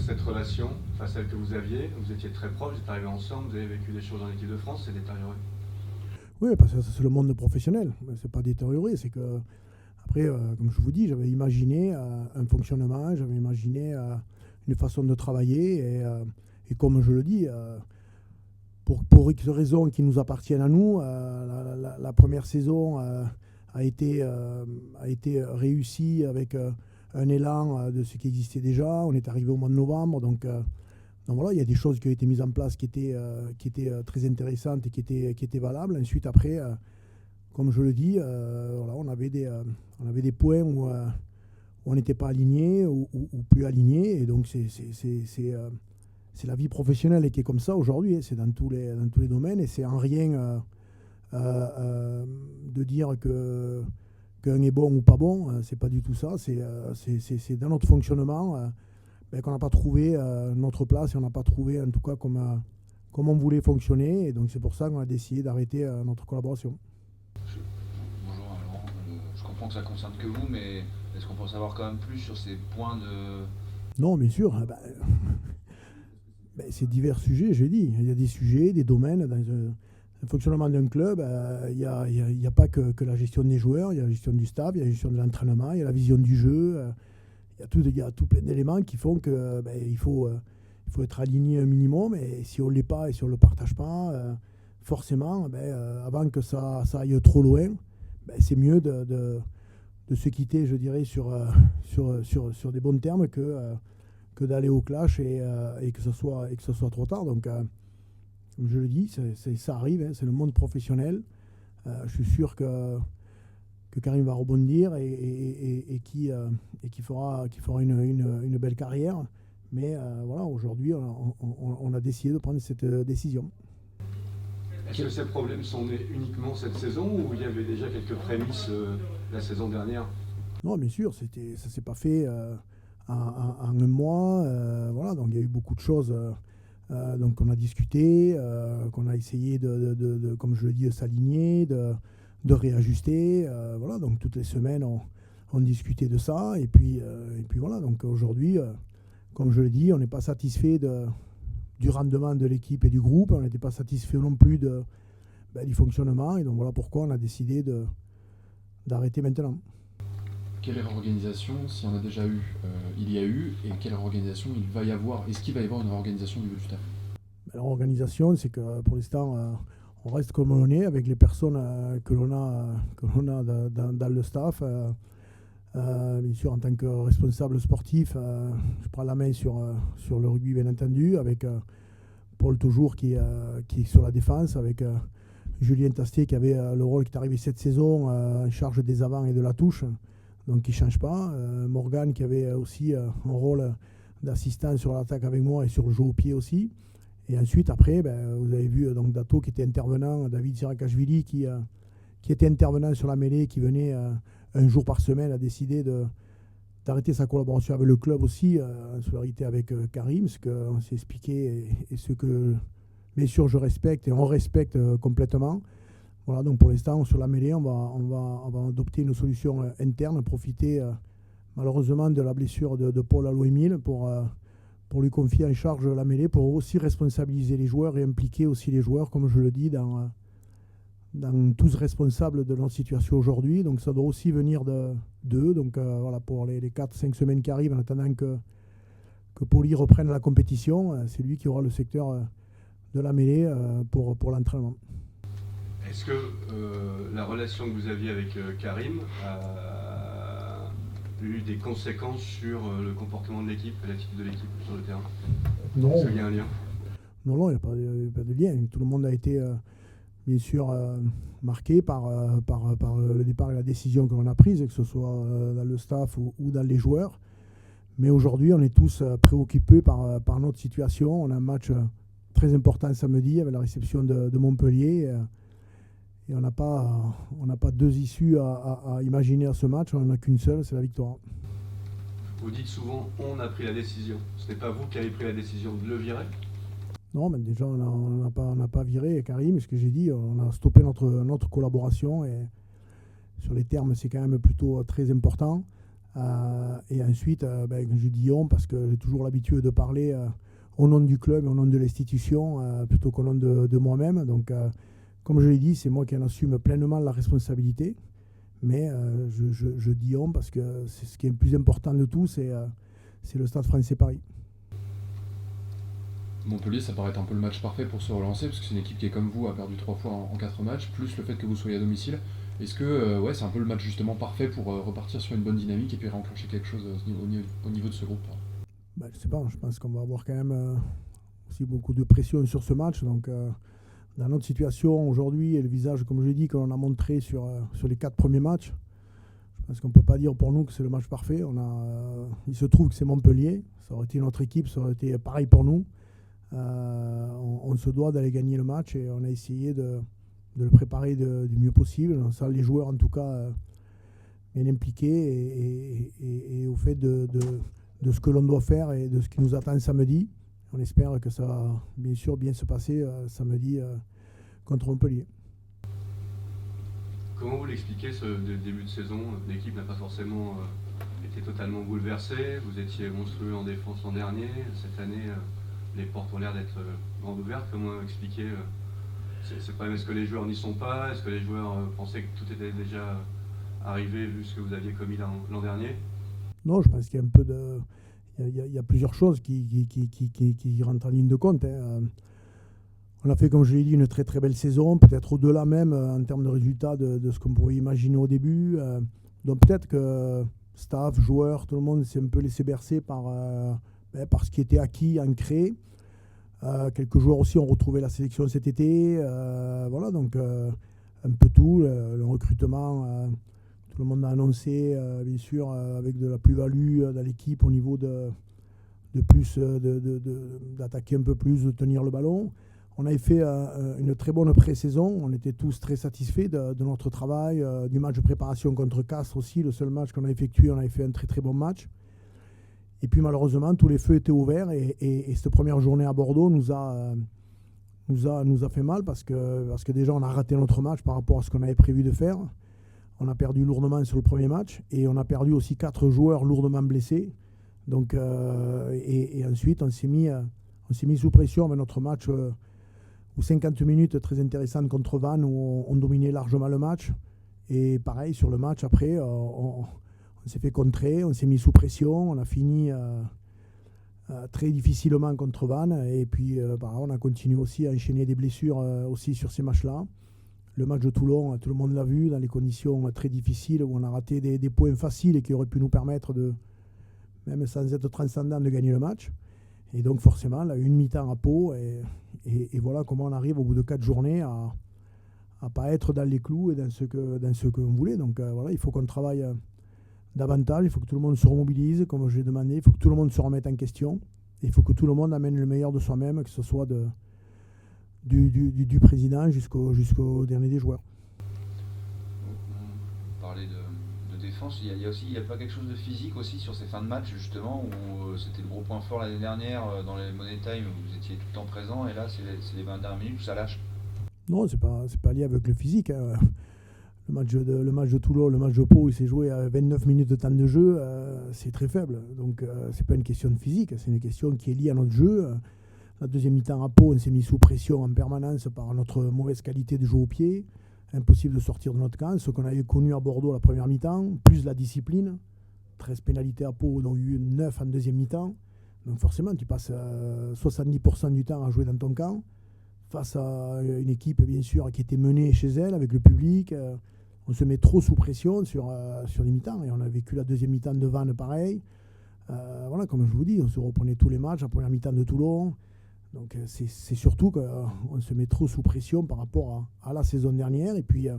cette relation, enfin celle que vous aviez, vous étiez très proches, vous êtes arrivés ensemble, vous avez vécu des choses en équipe de France, c'est détérioré? Oui, parce que c'est le monde professionnel. C'est pas détérioré, c'est que après, comme je vous dis, j'avais imaginé un fonctionnement, j'avais imaginé une façon de travailler et comme je le dis, pour X raisons qui nous appartiennent à nous, la première saison a été réussie avec un élan de ce qui existait déjà. On est arrivé au mois de novembre, donc voilà, il y a des choses qui ont été mises en place qui étaient très intéressantes et qui étaient valables. Ensuite, après, comme je le dis, voilà, on avait des points où on n'était pas aligné ou plus aligné, et donc c'est la vie professionnelle qui est comme ça aujourd'hui, c'est dans tous les domaines, et c'est en rien de dire qu'un est bon ou pas bon, c'est pas du tout ça, c'est dans notre fonctionnement qu'on n'a pas trouvé notre place, et on n'a pas trouvé en tout cas comme on voulait fonctionner, et donc c'est pour ça qu'on a décidé d'arrêter notre collaboration. Bonjour Laurent, je comprends que ça ne concerne que vous, mais est-ce qu'on peut en savoir quand même plus sur ces points de... Non, bien sûr, c'est divers sujets, j'ai dit. Il y a des sujets, des domaines. Dans le fonctionnement d'un club, il n'y a pas que la gestion des joueurs, il y a la gestion du staff, il y a la gestion de l'entraînement, il y a la vision du jeu. Il y a tout plein d'éléments qui font qu'il faut être aligné un minimum. Et si on ne l'est pas et si on ne le partage pas, forcément, avant que ça aille trop loin, c'est mieux de se quitter, je dirais, sur des bons termes que d'aller au clash et que ce soit trop tard. Donc, comme je le dis, ça arrive, c'est le monde professionnel. Je suis sûr que Karim va rebondir et qui fera une belle carrière. Mais voilà, aujourd'hui, on a décidé de prendre cette décision. Est-ce que ces problèmes sont nés uniquement cette saison ou il y avait déjà quelques prémices la saison dernière? Non, bien sûr, ça ne s'est pas fait en un mois. Voilà, donc il y a eu beaucoup de choses donc on a discuté, qu'on a essayé comme je le dis, de s'aligner, de réajuster. Voilà, donc toutes les semaines, on discutait de ça. Et puis voilà, donc aujourd'hui, comme je le dis, on n'est pas satisfait du rendement de l'équipe et du groupe. On n'était pas satisfait non plus du fonctionnement. Et donc voilà pourquoi on a décidé d'arrêter maintenant. Quelle réorganisation, s'il y en a déjà eu, il y a eu, et quelle réorganisation il va y avoir? Est-ce qu'il va y avoir une réorganisation du staff? La réorganisation, c'est que pour l'instant, on reste comme on est avec les personnes que l'on a dans le staff. Bien sûr, en tant que responsable sportif, je prends la main sur le rugby, bien entendu, avec Paul Toujours qui est sur la défense, avec Julien Tastier qui avait le rôle qui est arrivé cette saison en charge des avants et de la touche. Donc il ne change pas. Morgan qui avait aussi un rôle d'assistant sur l'attaque avec moi et sur le jeu au pied aussi. Et ensuite, après, vous avez vu donc Dato qui était intervenant, David Sirakashvili qui était intervenant sur la mêlée, qui venait un jour par semaine, a décidé d'arrêter sa collaboration avec le club aussi, en solidarité avec Karim, ce qu'on s'est expliqué et ce que, bien sûr, je respecte et on respecte complètement. Voilà, donc pour l'instant, sur la mêlée, on va adopter une solution interne, profiter malheureusement de la blessure de Paul Allo-Émile pour lui confier en charge la mêlée, pour aussi responsabiliser les joueurs et impliquer aussi les joueurs, comme je le dis, dans tous responsables de notre situation aujourd'hui. Donc ça doit aussi venir d'eux. Donc voilà, pour les 4-5 semaines qui arrivent, en attendant que Poli reprenne la compétition, c'est lui qui aura le secteur de la mêlée pour l'entraînement. Est-ce que la relation que vous aviez avec Karim a eu des conséquences sur le comportement de l'équipe et l'attitude de l'équipe sur le terrain? Non. Est-ce qu'il y a un lien? Non, il n'y a pas de lien. Tout le monde a été bien sûr marqué par le départ et la décision que l'on a prise, que ce soit dans le staff ou dans les joueurs. Mais aujourd'hui, on est tous préoccupés par notre situation. On a un match très important samedi avec la réception de Montpellier. Et on n'a pas deux issues à imaginer à ce match, on n'en a qu'une seule, c'est la victoire. Vous dites souvent on a pris la décision. Ce n'est pas vous qui avez pris la décision de le virer? Non, mais déjà on n'a pas viré Karim, ce que j'ai dit, on a stoppé notre collaboration et sur les termes c'est quand même plutôt très important. Et ensuite, je dis on parce que j'ai toujours l'habitude de parler au nom du club et au nom de l'institution plutôt qu'au nom de moi-même. Donc, comme je l'ai dit, c'est moi qui en assume pleinement la responsabilité. Mais je dis on parce que c'est ce qui est le plus important de tout, c'est le Stade Français Paris. Montpellier, ça paraît être un peu le match parfait pour se relancer, parce que c'est une équipe qui est comme vous, a perdu 3 fois en 4 matchs, plus le fait que vous soyez à domicile. Est-ce que c'est un peu le match justement parfait pour repartir sur une bonne dynamique et puis réenclencher quelque chose au niveau de ce groupe? Je sais pas, je pense qu'on va avoir quand même aussi beaucoup de pression sur ce match. Donc, dans notre situation aujourd'hui, et le visage, comme je l'ai dit, que l'on a montré sur les 4 premiers matchs, je pense qu'on ne peut pas dire pour nous que c'est le match parfait. Il se trouve que c'est Montpellier, ça aurait été notre équipe, ça aurait été pareil pour nous. On se doit d'aller gagner le match et on a essayé de le préparer du mieux possible. Ça, les joueurs en tout cas bien impliqués et au fait de ce que l'on doit faire et de ce qui nous attend samedi. On espère que ça va bien sûr bien se passer samedi contre Montpellier. Comment vous l'expliquez ce début de saison? L'équipe n'a pas forcément été totalement bouleversée. Vous étiez monstrueux en défense l'an dernier. Cette année, les portes ont l'air d'être grandes ouvertes. Comment expliquer ces problèmes? Est-ce que les joueurs n'y sont pas? Est-ce que les joueurs pensaient que tout était déjà arrivé vu ce que vous aviez commis l'an dernier? Non, je pense qu'il y a un peu de... Il y a plusieurs choses qui rentrent en ligne de compte. On a fait, comme je l'ai dit, une très très belle saison, peut-être au-delà même en termes de résultats de ce qu'on pouvait imaginer au début. Donc peut-être que staff, joueurs, tout le monde s'est un peu laissé bercer par ce qui était acquis, ancré. Quelques joueurs aussi ont retrouvé la sélection cet été. Voilà, donc un peu tout, le recrutement. Tout le monde a annoncé, bien sûr, avec de la plus-value dans l'équipe au niveau d'attaquer un peu plus, de tenir le ballon. On avait fait une très bonne pré-saison. On était tous très satisfaits de notre travail, du match de préparation contre Castres aussi. Le seul match qu'on a effectué, on avait fait un très très bon match. Et puis malheureusement, tous les feux étaient ouverts et cette première journée à Bordeaux nous a fait mal parce que déjà on a raté notre match par rapport à ce qu'on avait prévu de faire. On a perdu lourdement sur le premier match et on a perdu aussi 4 joueurs lourdement blessés. Donc, et ensuite, on s'est mis sous pression avec notre match aux 50 minutes très intéressante contre Vannes où on dominait largement le match. Et pareil, sur le match après, on s'est fait contrer, on s'est mis sous pression, on a fini très difficilement contre Vannes. Et puis, on a continué aussi à enchaîner des blessures aussi sur ces matchs-là. Le match de Toulon, tout le monde l'a vu, dans les conditions très difficiles où on a raté des points faciles et qui auraient pu nous permettre même sans être transcendant, de gagner le match. Et donc forcément, là, une mi-temps à Pau et voilà comment on arrive au bout de 4 journées à pas être dans les clous et dans ce qu'on voulait. Donc voilà, il faut qu'on travaille davantage, il faut que tout le monde se remobilise, comme j'ai demandé, il faut que tout le monde se remette en question, et il faut que tout le monde amène le meilleur de soi-même, que ce soit du président jusqu'au dernier des joueurs. Vous parlez de défense, il y a pas quelque chose de physique aussi sur ces fins de match justement où c'était le gros point fort l'année dernière dans les Money Time où vous étiez tout le temps présent et là c'est les 20 dernières minutes où ça lâche? Non, c'est pas lié avec le physique. Hein. Le match de Toulon, le match de Pau, il s'est joué à 29 minutes de temps de jeu, c'est très faible. Donc c'est pas une question de physique, c'est une question qui est liée à notre jeu. La deuxième mi-temps à Pau, on s'est mis sous pression en permanence par notre mauvaise qualité de jeu au pied. Impossible de sortir de notre camp. Ce qu'on avait connu à Bordeaux la première mi-temps, plus la discipline. 13 pénalités à Pau, dont 9 en deuxième mi-temps. Donc forcément, tu passes 70% du temps à jouer dans ton camp, face à une équipe, bien sûr, qui était menée chez elle, avec le public. On se met trop sous pression sur les mi-temps. Et on a vécu la deuxième mi-temps de Vannes pareil. Voilà, comme je vous dis, on se reprenait tous les matchs, la première mi-temps de Toulon. Donc c'est surtout qu'on se met trop sous pression par rapport à la saison dernière. Et puis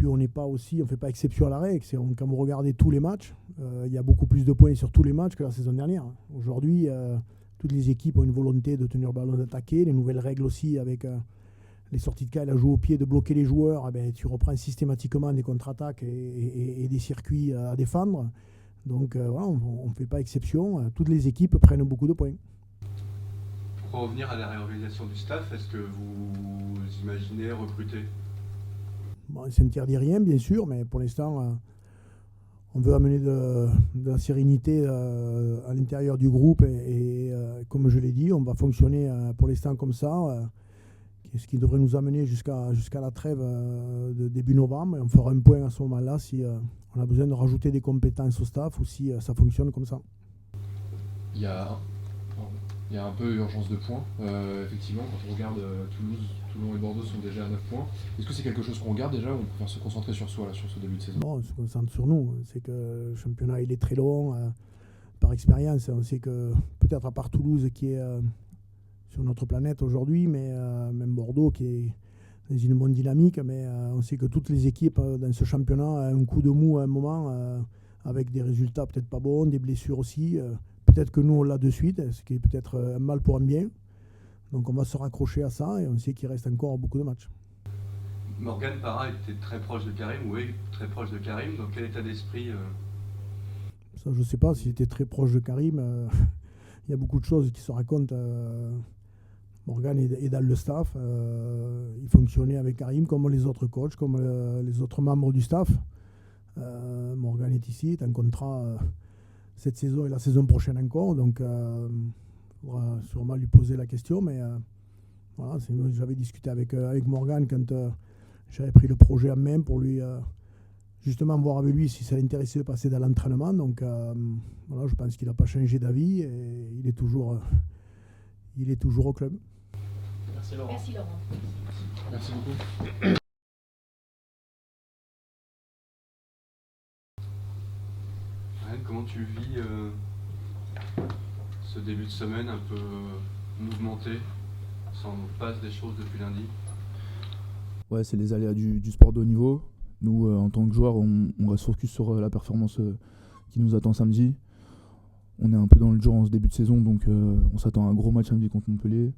on n'est pas aussi, on fait pas exception à la règle. Quand vous regardez tous les matchs, il y a beaucoup plus de points sur tous les matchs que la saison dernière. Aujourd'hui, toutes les équipes ont une volonté de tenir le ballon, d'attaquer. Les nouvelles règles aussi avec les sorties de cas, la joue au pied, de bloquer les joueurs. Tu reprends systématiquement des contre-attaques et des circuits à défendre. Donc voilà, on ne fait pas exception. Toutes les équipes prennent beaucoup de points. Pour revenir à la réorganisation du staff, est-ce que vous imaginez recruter? Bon, ça n'interdit rien, bien sûr, mais pour l'instant, on veut amener de la sérénité à l'intérieur du groupe et comme je l'ai dit, on va fonctionner pour l'instant comme ça, ce qui devrait nous amener jusqu'à la trêve de début novembre. Et on fera un point à ce moment-là si on a besoin de rajouter des compétences au staff ou si ça fonctionne comme ça. Il y a un peu urgence de points. Effectivement, quand on regarde Toulouse, Toulon et Bordeaux sont déjà à 9 points. Est-ce que c'est quelque chose qu'on regarde déjà ou on préfère se concentrer sur soi, là, sur ce début de saison? Non, on se concentre sur nous. C'est que le championnat il est très long. Par expérience, on sait que peut-être à part Toulouse qui est sur notre planète aujourd'hui, mais même Bordeaux qui est dans une bonne dynamique, mais on sait que toutes les équipes dans ce championnat ont un coup de mou à un moment, avec des résultats peut-être pas bons, des blessures aussi. Peut-être que nous on l'a de suite, ce qui est peut-être un mal pour un bien. Donc on va se raccrocher à ça et on sait qu'il reste encore beaucoup de matchs. Morgan Parra était très proche de Karim, oui, très proche de Karim. Dans quel état d'esprit Ça, je ne sais pas s'il était très proche de Karim. Il y a beaucoup de choses qui se racontent. Morgan est dans le staff. Il fonctionnait avec Karim comme les autres coachs, comme les autres membres du staff. Morgan est ici, est en contrat cette saison et la saison prochaine encore. Donc, il faudra sûrement lui poser la question. Mais voilà, j'avais discuté avec Morgan quand j'avais pris le projet en main pour lui justement voir avec lui si ça l'intéressait de passer dans l'entraînement. Donc, voilà, je pense qu'il n'a pas changé d'avis et il est toujours au club. Merci Laurent. Merci Laurent. Merci beaucoup. Ryan, comment tu vis ce début de semaine un peu mouvementé, sans passe des choses depuis lundi? Ouais, c'est les aléas du sport de haut niveau. Nous, en tant que joueurs, on reste focus sur la performance qui nous attend samedi. On est un peu dans le dur en ce début de saison, donc on s'attend à un gros match samedi contre Montpellier.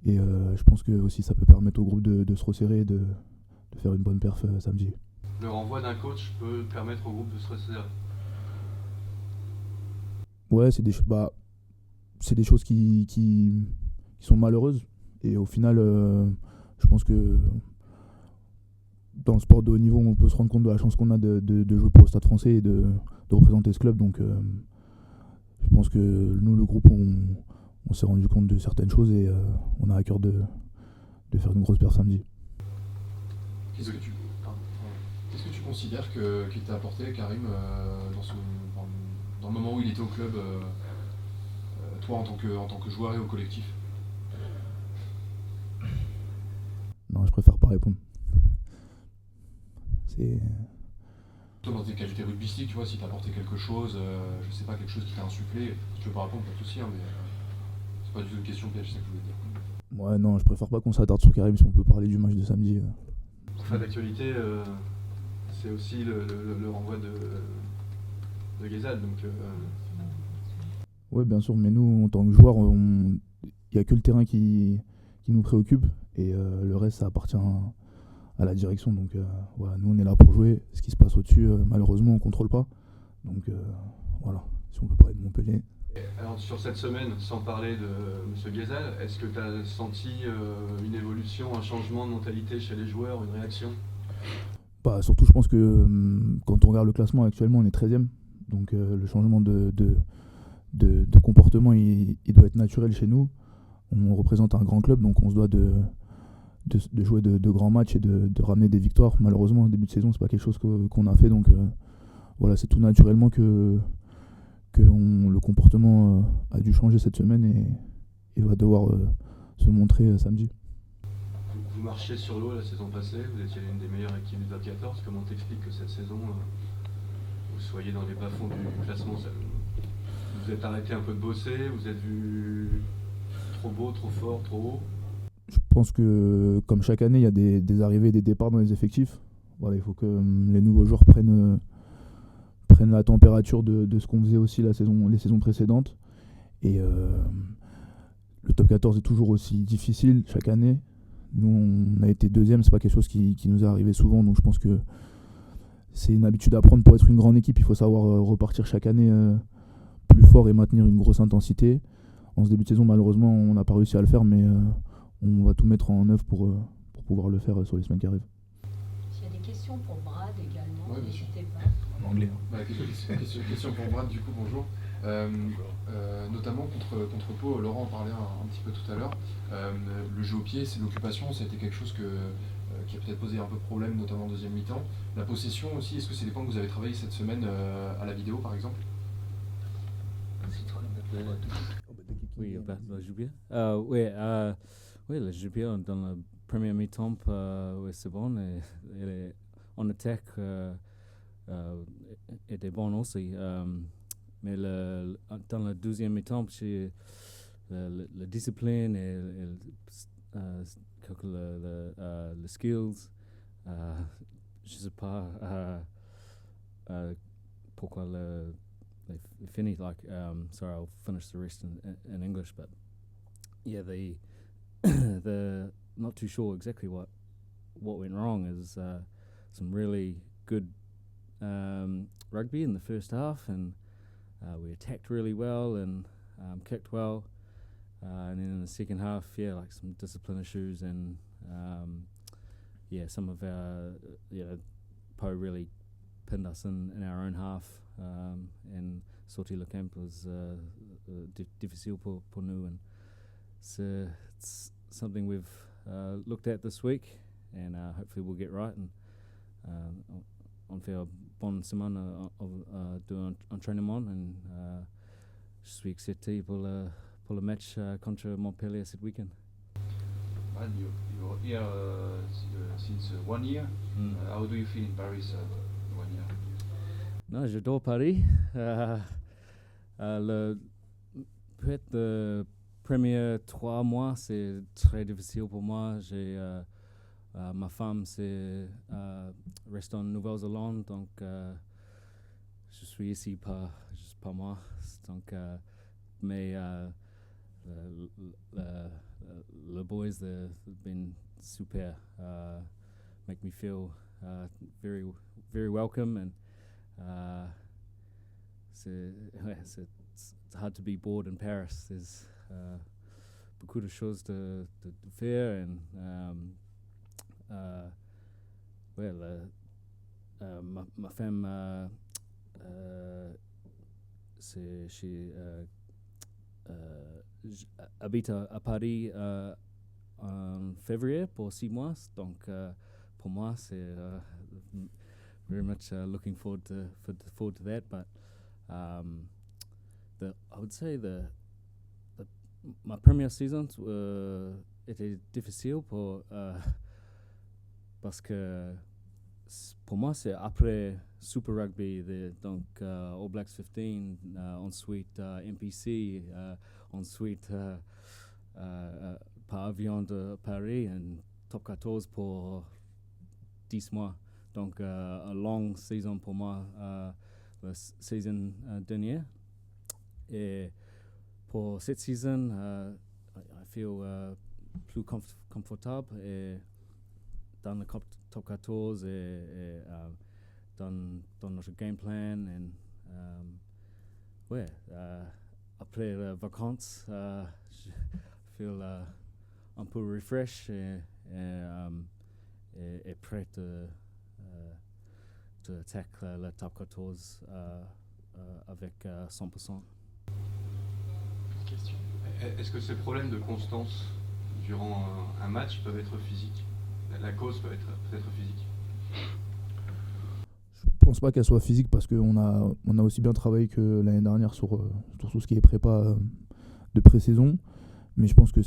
Et je pense que aussi ça peut permettre au groupe de se resserrer et de faire une bonne perf samedi. Le renvoi d'un coach peut permettre au groupe de se resserrer? Ouais, c'est des choses qui sont malheureuses. Et au final, je pense que dans le sport de haut niveau, on peut se rendre compte de la chance qu'on a de jouer pour le Stade Français et de représenter ce club. Donc je pense que nous, le groupe, on s'est rendu compte de certaines choses et on a à cœur de faire une grosse perf samedi. Qu'est-ce que tu considères qu'il t'a apporté, Karim, dans le moment où il était au club, toi en tant que joueur et au collectif? Non, je préfère pas répondre. Toi, dans tes qualités rugbystiques, tu vois, si t'as apporté quelque chose, je sais pas, quelque chose qui t'a insufflé, si tu veux pas répondre, pas de souci, hein, mais c'est pas du tout une question piège, c'est ça que je voulais dire. Ouais, non, je préfère pas qu'on s'attarde sur Karim si on peut parler du match de samedi. Pour faire d'actualité, c'est aussi le renvoi de Guézal. Donc, Oui, bien sûr, mais nous, en tant que joueurs, il n'y a que le terrain qui nous préoccupe et le reste, ça appartient à la direction. Donc voilà, nous, on est là pour jouer. Ce qui se passe au-dessus, malheureusement, on ne contrôle pas. Donc voilà, si on peut parler de Montpellier. Alors, sur cette semaine, sans parler de M. Guézal, est-ce que tu as senti une évolution, un changement de mentalité chez les joueurs, une réaction? Surtout, je pense que quand on regarde le classement actuellement, on est 13e. Donc le changement de comportement, il doit être naturel chez nous. On représente un grand club, donc on se doit de jouer de grands matchs et de ramener des victoires. Malheureusement, au début de saison, c'est pas quelque chose qu'on a fait. Donc voilà, c'est tout naturellement que le comportement a dû changer cette semaine et va devoir se montrer samedi. Vous marchiez sur l'eau la saison passée, vous étiez l'une des meilleures équipes du top 14. Comment t'expliques que cette saison, vous soyez dans les bas-fonds du classement? Vous êtes arrêté un peu de bosser, vous êtes vu trop beau, trop fort, trop haut? Je pense que comme chaque année, il y a des arrivées et des départs dans les effectifs. Voilà, il faut que les nouveaux joueurs prennent la température de ce qu'on faisait aussi les saisons précédentes. Et le top 14 est toujours aussi difficile chaque année. Nous, on a été deuxième, c'est pas quelque chose qui nous est arrivé souvent. Donc je pense que c'est une habitude à prendre pour être une grande équipe. Il faut savoir repartir chaque année plus fort et maintenir une grosse intensité. En ce début de saison, malheureusement, on n'a pas réussi à le faire, mais on va tout mettre en œuvre pour pouvoir le faire sur les semaines qui arrivent. S'il y a des questions pour Brad également, Ouais, bien sûr. n'hésitez pas. anglais. Question pour Brad, du coup, bonjour. Notamment contre Pau, Laurent en parlait un petit peu tout à l'heure. Le jeu au pied, c'est l'occupation, ça a été quelque chose qui a peut-être posé un peu de problème, notamment en deuxième mi-temps. La possession aussi, est-ce que c'est des points que vous avez travaillé cette semaine à la vidéo, par exemple? Oui, le Jupiler. Oui, le Jupiler dans la première mi-temps, c'est bon. Et en attaque était bon aussi. Mais dans la deuxième mi-temps, la discipline et les skills, je ne sais pas pourquoi they finished sorry, I'll finish the rest in English, but yeah, they're not too sure exactly what went wrong. Is some really good rugby in the first half, and we attacked really well and kicked well, and then in the second half, like some discipline issues and some of our Po really pinned us in our own half, and sortir le camp was difficile pour nous, and so it's something we've looked at this week, and hopefully we'll get right, and on fait une bonne semaine d'entraînement, and je suis excité pour le match contre Montpellier ce week-end. And you're here since 1 year. How do you feel in Paris 1 year? Non, j'adore Paris. Peut-être les premiers 3 mois, c'est très difficile pour moi. Ma femme reste en Nouvelle-Zélande, donc je suis ici juste pas moi. Donc, mais the boys, they've been super, make me feel very, very welcome, and it's hard to be bored in Paris. There's beaucoup de choses de faire, and ma femme habite à Paris en février pour 6 mois, donc pour moi c'est very much looking forward to that. But I would say ma première saison était difficile parce que pour moi c'est après Super Rugby, donc All Blacks 15, ensuite MPC, ensuite par avion de Paris, et Top 14 pour 10 mois. Donc une longue saison pour moi, la saison dernière. Et pour cette saison, I feel plus confortable et dans le Top 14 et dans notre game plan. Et après les vacances, je feel un peu refresh et prêt de attaquer le Top 14 avec 100%. Question. Est-ce que ces problèmes de constance durant un match peuvent être physiques? La cause peut être physique? Je pense pas qu'elle soit physique, parce qu'on a aussi bien travaillé que l'année dernière sur tout ce qui est prépa de pré-saison, mais je pense que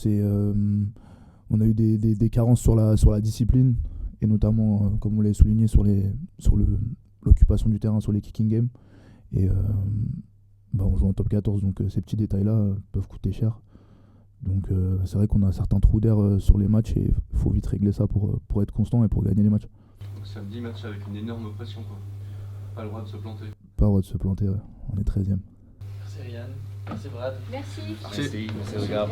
on a eu des carences sur la discipline, et notamment comme vous l'avez souligné sur l'occupation du terrain, sur les kicking games, et on joue en top 14, donc ces petits détails là peuvent coûter cher, donc c'est vrai qu'on a certains trous d'air sur les matchs, et il faut vite régler ça pour être constant et pour gagner les matchs. Donc samedi, match avec une énorme pression, quoi. Pas le droit de se planter. Pas le droit de se planter, ouais. On est 13e. Merci Ryan, merci Brad. Merci. Merci les gars.